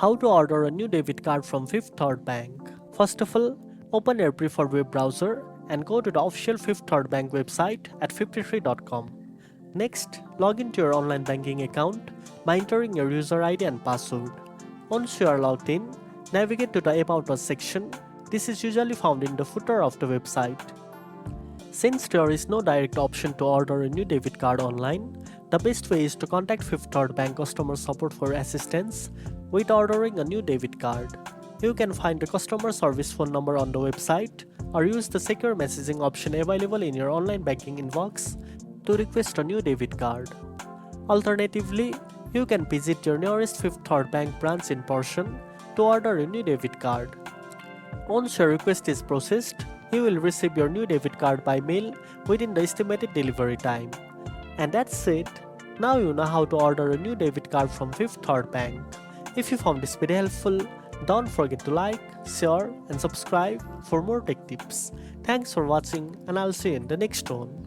How to order a new debit card from Fifth Third Bank. First of all, open your preferred web browser and go to the official Fifth Third Bank website at 53.com. Next, log into your online banking account by entering your user ID and password. Once you are logged in, navigate to the About Us section. This is usually found in the footer of the website. Since there is no direct option to order a new debit card online, the best way is to contact Fifth Third Bank customer support for assistance with ordering a new debit card. You can find the customer service phone number on the website or use the secure messaging option available in your online banking inbox to request a new debit card. Alternatively, you can visit your nearest Fifth Third Bank branch in person to order a new debit card. Once your request is processed, you will receive your new debit card by mail within the estimated delivery time. And that's it. Now you know how to order a new debit card from Fifth Third Bank. If you found this video helpful, don't forget to like, share and subscribe for more tech tips. Thanks for watching and I'll see you in the next one.